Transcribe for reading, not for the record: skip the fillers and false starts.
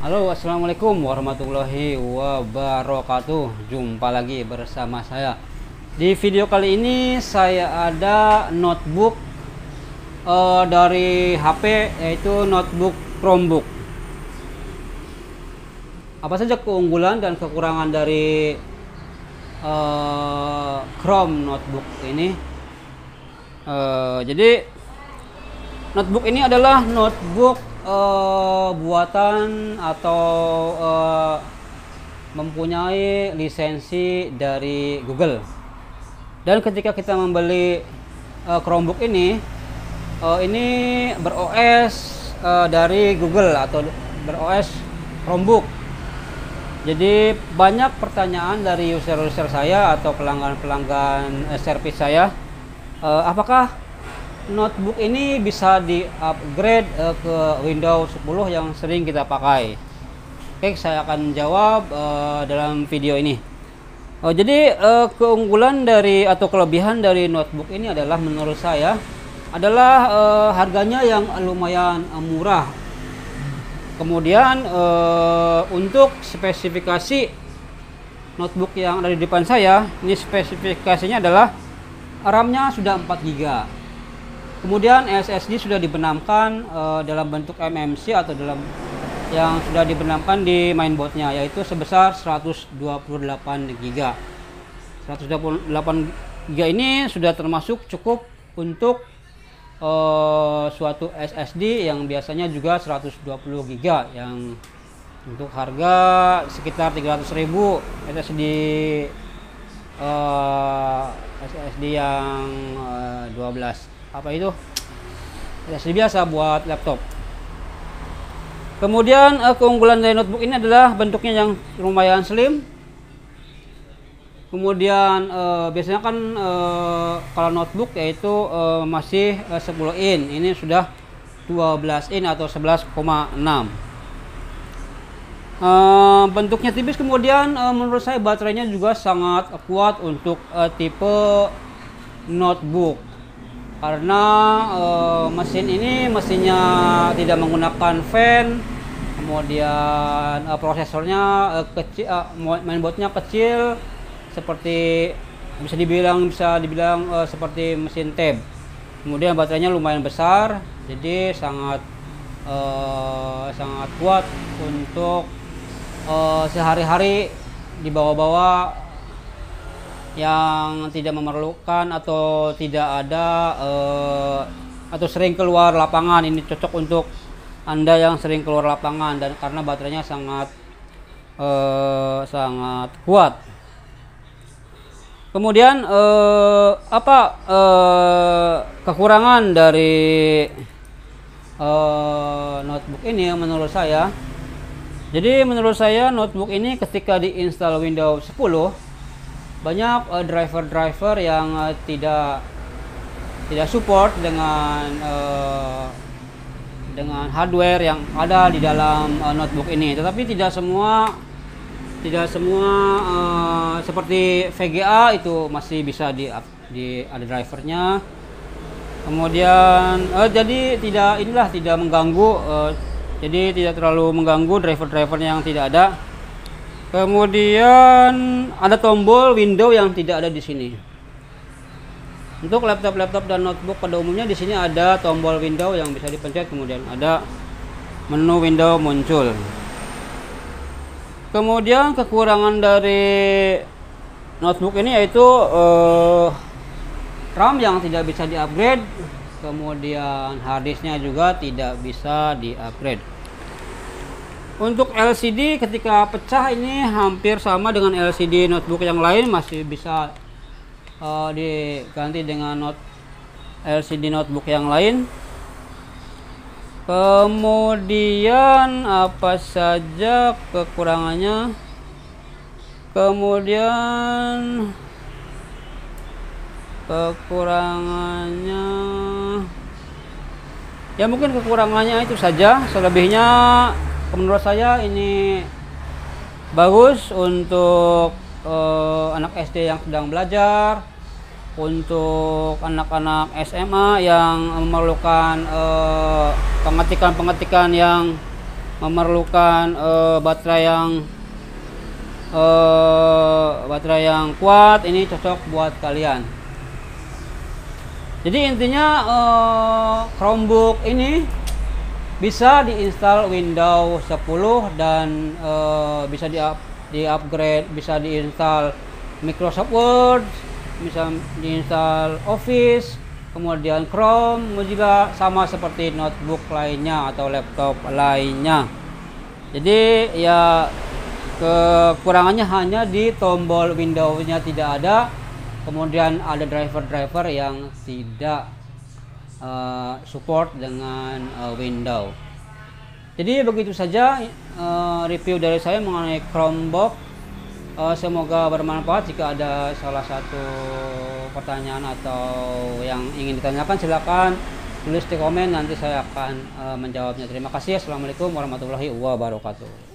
Halo, assalamualaikum warahmatullahi wabarakatuh. Jumpa lagi bersama saya. Di video kali ini saya ada notebook dari HP, yaitu notebook Chromebook. Apa saja keunggulan dan kekurangan dari Chrome notebook ini? Jadi notebook ini adalah notebook buatan atau mempunyai lisensi dari Google. Dan ketika kita membeli Chromebook ini ber-OS dari Google atau ber-OS Chromebook. Jadi banyak pertanyaan dari user-user saya atau pelanggan-pelanggan servis saya, apakah notebook ini bisa di-upgrade ke Windows 10 yang sering kita pakai? Oke, saya akan jawab dalam video ini. Jadi keunggulan dari atau kelebihan dari notebook ini adalah, menurut saya, adalah harganya yang lumayan murah. Kemudian untuk spesifikasi notebook yang ada di depan saya, ini spesifikasinya adalah RAM-nya sudah 4 GB. Kemudian SSD sudah dibenamkan dalam bentuk MMC atau dalam yang sudah dibenamkan di mainboardnya, yaitu sebesar 128 GB. 128 GB ini sudah termasuk cukup untuk suatu SSD yang biasanya juga 120 GB, yang untuk harga sekitar 300.000 SSD yang 12. Apa itu? SSD biasa buat laptop. Kemudian keunggulan dari notebook ini adalah bentuknya yang lumayan slim. Kemudian biasanya kan kalau notebook yaitu masih 10 in, ini sudah 12 in atau 11,6. Bentuknya tipis. Kemudian menurut saya baterainya juga sangat kuat untuk tipe notebook, karena mesin ini mesinnya tidak menggunakan fan. Kemudian prosesornya kecil, mainboardnya kecil, seperti bisa dibilang seperti mesin tab. Kemudian baterainya lumayan besar, jadi sangat kuat untuk sehari-hari dibawa-bawa yang tidak memerlukan atau tidak ada atau sering keluar lapangan. Ini cocok untuk Anda yang sering keluar lapangan, dan karena baterainya sangat kuat. Kemudian kekurangan dari notebook ini menurut saya? Jadi menurut saya notebook ini ketika diinstal Windows 10, banyak driver-driver yang tidak support dengan hardware yang ada di dalam notebook ini. Tetapi tidak semua seperti VGA itu masih bisa ada drivernya. Kemudian jadi tidak mengganggu, jadi tidak terlalu mengganggu driver-drivernya yang tidak ada. Kemudian ada tombol window yang tidak ada di sini. Untuk laptop-laptop dan notebook pada umumnya di sini ada tombol window yang bisa dipencet, kemudian ada menu window muncul. Kemudian kekurangan dari notebook ini yaitu RAM yang tidak bisa di-upgrade, kemudian harddisknya juga tidak bisa di-upgrade. Untuk LCD ketika pecah ini hampir sama dengan LCD notebook yang lain, masih bisa diganti dengan LCD notebook yang lain. Kemudian apa saja kekurangannya? Kemudian ya mungkin kekurangannya itu saja. Selebihnya menurut saya ini bagus untuk anak SD yang sedang belajar, untuk anak-anak SMA yang memerlukan pengetikan-pengetikan yang memerlukan baterai yang kuat, ini cocok buat kalian. Jadi intinya Chromebook ini bisa diinstal Windows 10 dan bisa di-upgrade, bisa diinstal Microsoft Word, bisa diinstal Office, kemudian Chrome juga sama seperti notebook lainnya atau laptop lainnya. Jadi ya kekurangannya hanya di tombol Windows-nya tidak ada, kemudian ada driver-driver yang tidak support dengan Windows. Jadi begitu saja review dari saya mengenai Chromebook. Semoga bermanfaat. Jika ada salah satu pertanyaan atau yang ingin ditanyakan, silakan tulis di komen, nanti saya akan menjawabnya. Terima kasih. Assalamualaikum warahmatullahi wabarakatuh.